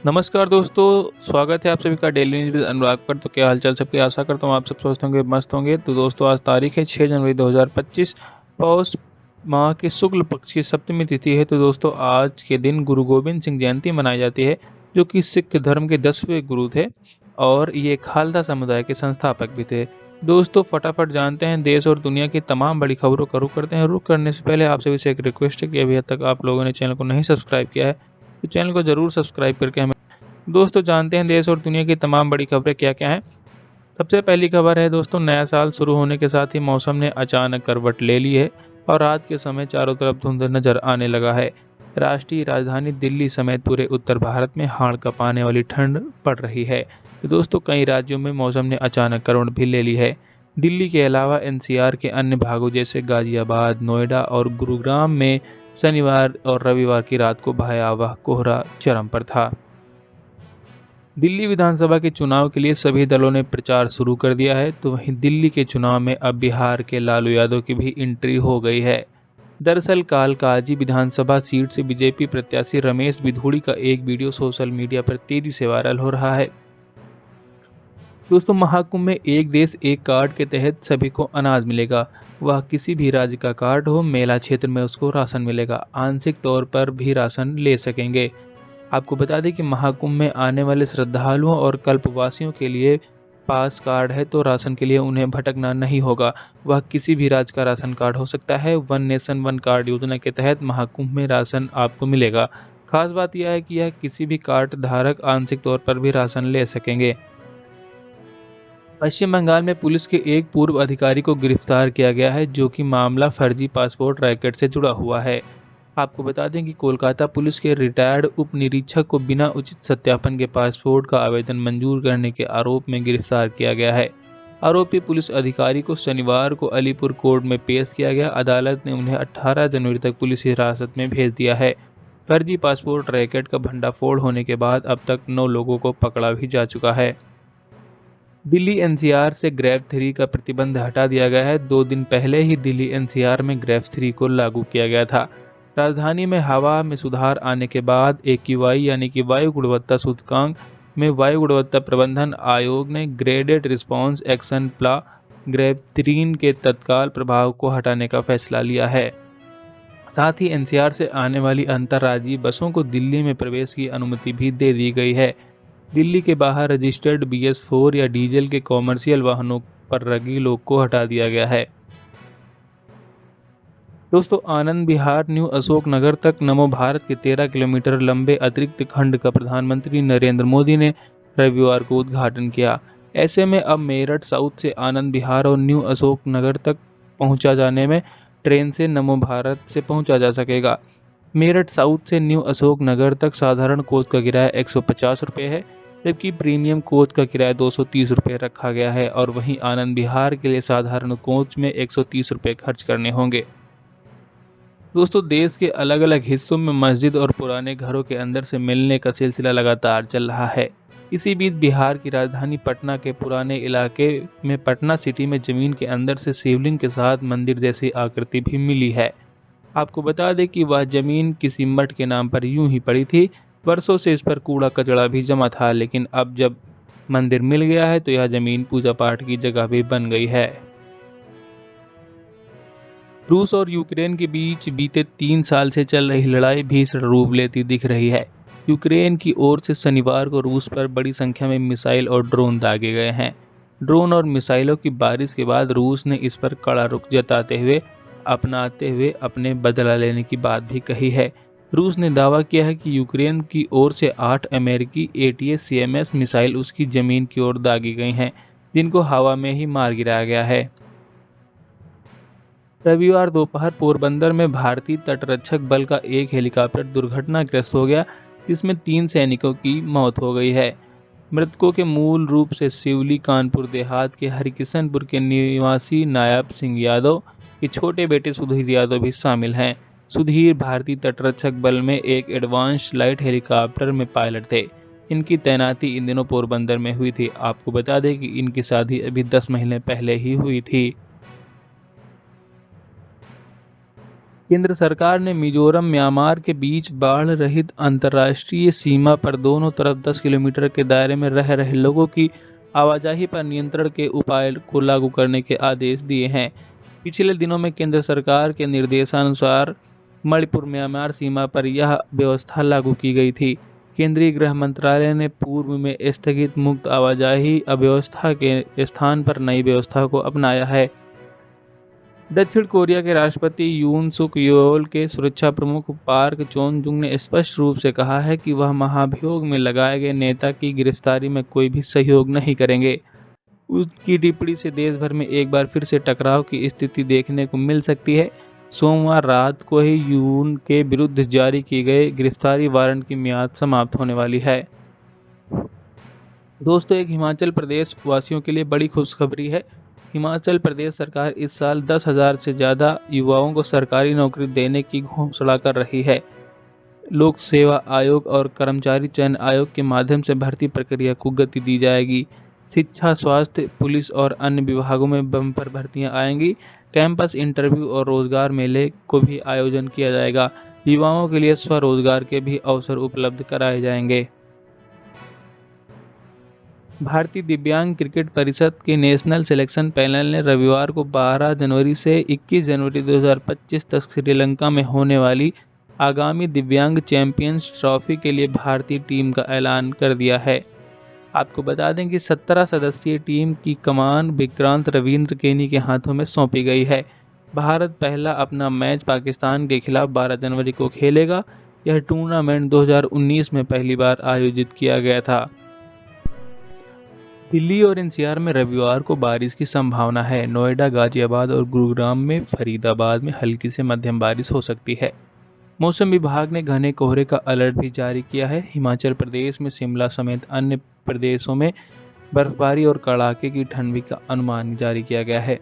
नमस्कार दोस्तों, स्वागत है आप सभी का डेली न्यूज़ विद अनुराग पर। तो क्या हालचाल सबकी, आशा करता हूँ आप सब स्वस्थ होंगे, मस्त होंगे। तो दोस्तों आज तारीख है 6 जनवरी 2025, पौष माह की शुक्ल पक्ष की सप्तमी तिथि है। तो दोस्तों आज के दिन गुरु गोबिंद सिंह जयंती मनाई जाती है, जो कि सिख धर्म के 10वें गुरु थे और ये खालसा समुदाय के संस्थापक भी थे। दोस्तों फटाफट जानते हैं देश और दुनिया की तमाम बड़ी खबरों का रुख करते हैं। रुख करने से पहले आप सभी से एक रिक्वेस्ट है कि अभी तक आप लोगों ने चैनल को नहीं सब्सक्राइब किया है, तो चैनल को जरूर सब्सक्राइब करके हमें। दोस्तों जानते हैं देश और दुनिया की तमाम बड़ी खबरें क्या-क्या हैं। सबसे पहली खबर है दोस्तों, नया साल शुरू होने के साथ ही मौसम ने अचानक करवट ले ली है और रात के समय चारों तरफ धुंध नजर आने लगा है। राष्ट्रीय राजधानी दिल्ली समेत पूरे उत्तर भारत में हाड़ कांपाने वाली ठंड पड़ रही है। तो दोस्तों कई राज्यों में मौसम ने अचानक करवट भी ले ली है। दिल्ली के अलावा एनसीआर के अन्य भागों जैसे गाजियाबाद, नोएडा और गुरुग्राम में शनिवार और रविवार की रात को भयावह कोहरा चरम पर था। दिल्ली विधानसभा के चुनाव के लिए सभी दलों ने प्रचार शुरू कर दिया है। तो वहीं दिल्ली के चुनाव में अब बिहार के लालू यादव की भी एंट्री हो गई है। दरअसल कालकाजी विधानसभा सीट से बीजेपी प्रत्याशी रमेश बिधूड़ी का एक वीडियो सोशल मीडिया पर तेजी से वायरल हो रहा है। दोस्तों महाकुंभ में एक देश एक कार्ड के तहत सभी को अनाज मिलेगा। वह किसी भी राज्य का कार्ड हो, मेला क्षेत्र में उसको राशन मिलेगा। आंशिक तौर पर भी राशन ले सकेंगे। आपको बता दें कि महाकुंभ में आने वाले श्रद्धालुओं और कल्पवासियों के लिए पास कार्ड है, तो राशन के लिए उन्हें भटकना नहीं होगा। वह किसी भी राज्य का राशन कार्ड हो सकता है। वन नेशन वन कार्ड योजना के तहत महाकुंभ में राशन आपको मिलेगा। खास बात यह है कि यह किसी भी कार्ड धारक आंशिक तौर पर भी राशन ले सकेंगे। पश्चिम बंगाल में पुलिस के एक पूर्व अधिकारी को गिरफ्तार किया गया है, जो कि मामला फर्जी पासपोर्ट रैकेट से जुड़ा हुआ है। आपको बता दें कि कोलकाता पुलिस के रिटायर्ड उप निरीक्षक को बिना उचित सत्यापन के पासपोर्ट का आवेदन मंजूर करने के आरोप में गिरफ्तार किया गया है। आरोपी पुलिस अधिकारी को शनिवार को अलीपुर कोर्ट में पेश किया गया। अदालत ने उन्हें 18 जनवरी तक पुलिस हिरासत में भेज दिया है। फर्जी पासपोर्ट रैकेट का भंडाफोड़ होने के बाद अब तक 9 लोगों को पकड़ा भी जा चुका है। दिल्ली एनसीआर से ग्रेव 3 का प्रतिबंध हटा दिया गया है। 2 दिन पहले ही दिल्ली एनसीआर में ग्रेव 3 को लागू किया गया था। राजधानी में हवा में सुधार आने के बाद एक्यूआई यानी कि वायु गुणवत्ता सूचकांक में वायु गुणवत्ता प्रबंधन आयोग ने ग्रेडेड रिस्पांस एक्शन प्ला ग्रेव 3 के तत्काल प्रभाव को हटाने का फैसला लिया है। साथ ही एनसीआर से आने वाली अंतर्राज्यीय बसों को दिल्ली में प्रवेश की अनुमति भी दे दी गई है। दिल्ली के बाहर रजिस्टर्ड BS4 या डीजल के कॉमर्शियल वाहनों पर लगी रोक को हटा दिया गया है। दोस्तों आनंद विहार न्यू अशोक नगर तक नमो भारत के 13 किलोमीटर लंबे अतिरिक्त खंड का प्रधानमंत्री नरेंद्र मोदी ने रविवार को उद्घाटन किया। ऐसे में अब मेरठ साउथ से आनंद विहार और न्यू अशोक नगर तक पहुंचा जाने में ट्रेन से नमो भारत से पहुंचा जा सकेगा। मेरठ साउथ से न्यू अशोक नगर तक साधारण कोच का किराया 150 रुपये है, जबकि प्रीमियम कोच का किराया 230 रुपये रखा गया है और वहीं आनंद विहार के लिए साधारण कोच में 130 रुपये खर्च करने होंगे। दोस्तों देश के अलग अलग हिस्सों में मस्जिद और पुराने घरों के अंदर से मिलने का सिलसिला लगातार चल रहा है। इसी बीच बिहार की राजधानी पटना के पुराने इलाके में पटना सिटी में जमीन के अंदर से शिवलिंग के साथ मंदिर जैसी आकृति भी मिली है। आपको बता दें कि वह जमीन किसी मठ के नाम पर यूं ही पड़ी थी। वर्षों से इस पर कूड़ा कचरा भी जमा था, लेकिन अब जब मंदिर मिल गया है तो यह जमीन पूजा पाठ की जगह भी बन गई है। रूस और यूक्रेन के बीच बीते 3 साल से चल रही लड़ाई भीषण रूप लेती दिख रही है। यूक्रेन की ओर से शनिवार को रूस पर बड़ी संख्या में मिसाइल और ड्रोन दागे गए हैं। ड्रोन और मिसाइलों की बारिश के बाद रूस ने इस पर कड़ा रुख जताते हुए अपने बदला लेने की बात भी कही है। रूस ने दावा किया है कि यूक्रेन की ओर से 8 अमेरिकी ATACMS मिसाइल उसकी जमीन की ओर दागी गई हैं, जिनको हवा में ही मार गिराया गया है। रविवार दोपहर पोरबंदर में भारतीय तटरक्षक बल का एक हेलीकॉप्टर दुर्घटनाग्रस्त हो गया, जिसमें 3 सैनिकों की मौत हो गई है। मृतकों के मूल रूप से सिवली कानपुर देहात के हरिकिशनपुर के निवासी नायब सिंह यादव के छोटे बेटे सुधीर यादव भी शामिल हैं। सुधीर भारतीय तटरक्षक बल में एक एडवांस लाइट हेलीकॉप्टर में पायलट थे। इनकी तैनाती इन दिनों पोरबंदर में हुई थी। आपको बता दें कि इनकी शादी अभी 10 महीने पहले ही हुई थी। केंद्र सरकार ने मिजोरम म्यांमार के बीच बाढ़ रहित अंतर्राष्ट्रीय सीमा पर दोनों तरफ 10 किलोमीटर के दायरे में रह रहे लोगों की आवाजाही पर नियंत्रण के उपाय को लागू करने के आदेश दिए हैं। पिछले दिनों में केंद्र सरकार के निर्देशानुसार मणिपुर म्यांमार सीमा पर यह व्यवस्था लागू की गई थी। केंद्रीय गृह मंत्रालय ने पूर्व में स्थगित मुक्त आवाजाही व्यवस्था के स्थान पर नई व्यवस्था को अपनाया है। दक्षिण कोरिया के राष्ट्रपति यून सुक योल के सुरक्षा प्रमुख पार्क चोन जुंग ने स्पष्ट रूप से कहा है कि वह महाभियोग में लगाए गए नेता की गिरफ्तारी में कोई भी सहयोग नहीं करेंगे। उनकी टिप्पणी से देश भर में एक बार फिर से टकराव की स्थिति देखने को मिल सकती है। सोमवार रात को ही यून के विरुद्ध जारी किए गए गिरफ्तारी वारंट की मियाद समाप्त होने वाली है। दोस्तों, एक हिमाचल प्रदेश वासियों के लिए बड़ी खुशखबरी है। हिमाचल प्रदेश सरकार इस साल 10,000 से ज़्यादा युवाओं को सरकारी नौकरी देने की घोषणा कर रही है। लोक सेवा आयोग और कर्मचारी चयन आयोग के माध्यम से भर्ती प्रक्रिया को गति दी जाएगी। शिक्षा, स्वास्थ्य, पुलिस और अन्य विभागों में बम्पर भर्तियां आएंगी। कैंपस इंटरव्यू और रोजगार मेले को भी आयोजन किया जाएगा। युवाओं के लिए स्वरोजगार के भी अवसर उपलब्ध कराए जाएंगे। भारतीय दिव्यांग क्रिकेट परिषद के नेशनल सिलेक्शन पैनल ने रविवार को 12 जनवरी से 21 जनवरी 2025 तक श्रीलंका में होने वाली आगामी दिव्यांग चैंपियंस ट्रॉफी के लिए भारतीय टीम का ऐलान कर दिया है। आपको बता दें कि 17 सदस्यीय टीम की कमान विक्रांत रविंद्र केनी के हाथों में सौंपी गई है। भारत पहला अपना मैच पाकिस्तान के खिलाफ 12 जनवरी को खेलेगा। यह टूर्नामेंट 2019 में पहली बार आयोजित किया गया था। दिल्ली और एनसीआर में रविवार को बारिश की संभावना है। नोएडा, गाजियाबाद और गुरुग्राम में फरीदाबाद में हल्की से मध्यम बारिश हो सकती है। मौसम विभाग ने घने कोहरे का अलर्ट भी जारी किया है। हिमाचल प्रदेश में शिमला समेत अन्य प्रदेशों में बर्फबारी और कड़ाके की ठंड का अनुमान जारी किया गया है।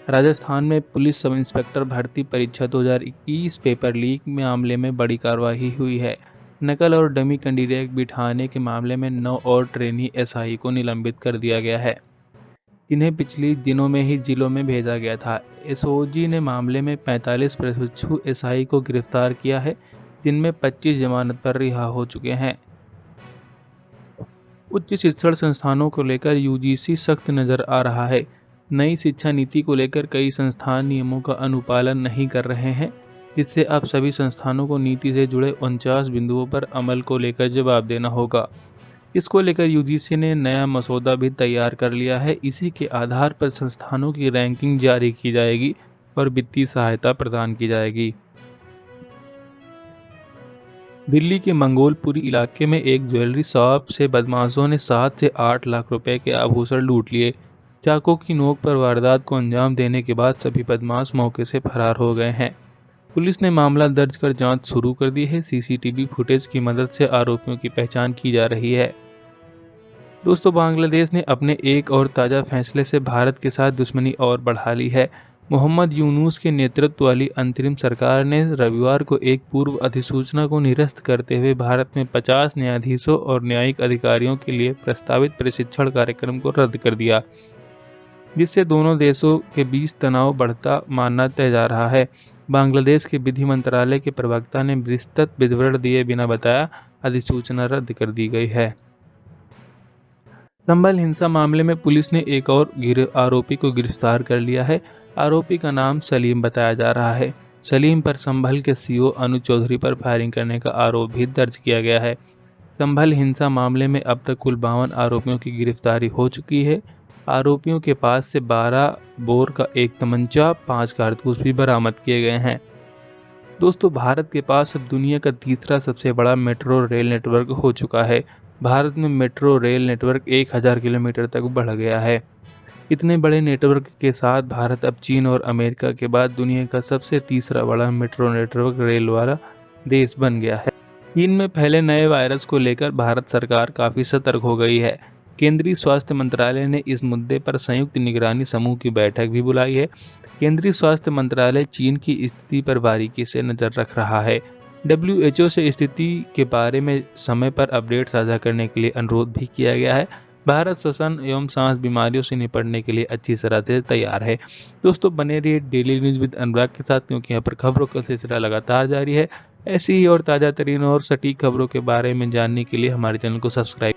राजस्थान में पुलिस सब इंस्पेक्टर भर्ती परीक्षा 2021 पेपर लीक मामले में बड़ी कार्रवाई हुई है। नकल और डमी कैंडिडेट बिठाने के मामले में 9 और ट्रेनी एसआई को निलंबित कर दिया गया है, जिन्हें पिछले दिनों में ही जिलों में भेजा गया था। एसओजी ने मामले में 45 प्रशिक्षु एसआई को गिरफ्तार किया है, जिनमें 25 जमानत पर रिहा हो चुके हैं। उच्च शिक्षण संस्थानों को लेकर यूजीसी सख्त नजर आ रहा है। नई शिक्षा नीति को लेकर कई संस्थान नियमों का अनुपालन नहीं कर रहे हैं, जिससे अब सभी संस्थानों को नीति से जुड़े 49 बिंदुओं पर अमल को लेकर जवाब देना होगा। इसको लेकर यूजीसी ने नया मसौदा भी तैयार कर लिया है। इसी के आधार पर संस्थानों की रैंकिंग जारी की जाएगी और वित्तीय सहायता प्रदान की जाएगी। दिल्ली के मंगोलपुरी इलाके में एक ज्वेलरी शॉप से बदमाशों ने 7 से 8 लाख रुपए के आभूषण लूट लिए। चाकू की नोक पर वारदात को अंजाम देने के बाद सभी बदमाश मौके से फरार हो गए हैं। पुलिस ने मामला दर्ज कर जांच शुरू कर दी है। सीसीटीवी फुटेज की मदद से आरोपियों की पहचान की जा रही है। दोस्तों, बांग्लादेश ने अपने एक और ताज़ा फैसले से भारत के साथ दुश्मनी और बढ़ा ली है। मोहम्मद यूनूस के नेतृत्व वाली अंतरिम सरकार ने रविवार को एक पूर्व अधिसूचना को निरस्त करते हुए भारत में 50 न्यायाधीशों और न्यायिक अधिकारियों के लिए प्रस्तावित प्रशिक्षण कार्यक्रम को रद्द कर दिया, जिससे दोनों देशों के बीच तनाव बढ़ता माना तय जा रहा है। बांग्लादेश के विधि मंत्रालय के प्रवक्ता ने विस्तृत विवरण दिए बिना बताया अधिसूचना रद्द कर दी गई है। संभल हिंसा मामले में पुलिस ने एक और आरोपी को गिरफ्तार कर लिया है। आरोपी का नाम सलीम बताया जा रहा है। सलीम पर संभल के सीओ अनुज चौधरी पर फायरिंग करने का आरोप भी दर्ज किया गया है। संभल हिंसा मामले में अब तक कुल 52 आरोपियों की गिरफ्तारी हो चुकी है। आरोपियों के पास से 12 बोर का एक तमंचा, 5 कारतूस भी बरामद किए गए हैं। दोस्तों, भारत के पास अब दुनिया का तीसरा सबसे बड़ा मेट्रो रेल नेटवर्क हो चुका है। भारत में मेट्रो रेल नेटवर्क 1000 किलोमीटर तक बढ़ गया है। इतने बड़े नेटवर्क के साथ भारत अब चीन और अमेरिका के बाद दुनिया का सबसे तीसरा बड़ा मेट्रो नेटवर्क रेल वाला देश बन गया है। चीन में फैले नए वायरस को लेकर भारत सरकार काफी सतर्क हो गई है। केंद्रीय स्वास्थ्य मंत्रालय ने इस मुद्दे पर संयुक्त निगरानी समूह की बैठक भी बुलाई है। केंद्रीय स्वास्थ्य मंत्रालय चीन की स्थिति पर बारीकी से नजर रख रहा है। WHO से स्थिति के बारे में समय पर अपडेट साझा करने के लिए अनुरोध भी किया गया है। भारत श्वसन एवं सांस बीमारियों से निपटने के लिए अच्छी तरह से तैयार है। दोस्तों बने रहिए डेली न्यूज विद अनुराग के साथ, क्योंकि यहाँ पर खबरों का सिलसिला लगातार जारी है। ऐसी ही और ताज़ा तरीन और सटीक खबरों के बारे में जानने के लिए हमारे चैनल को सब्सक्राइब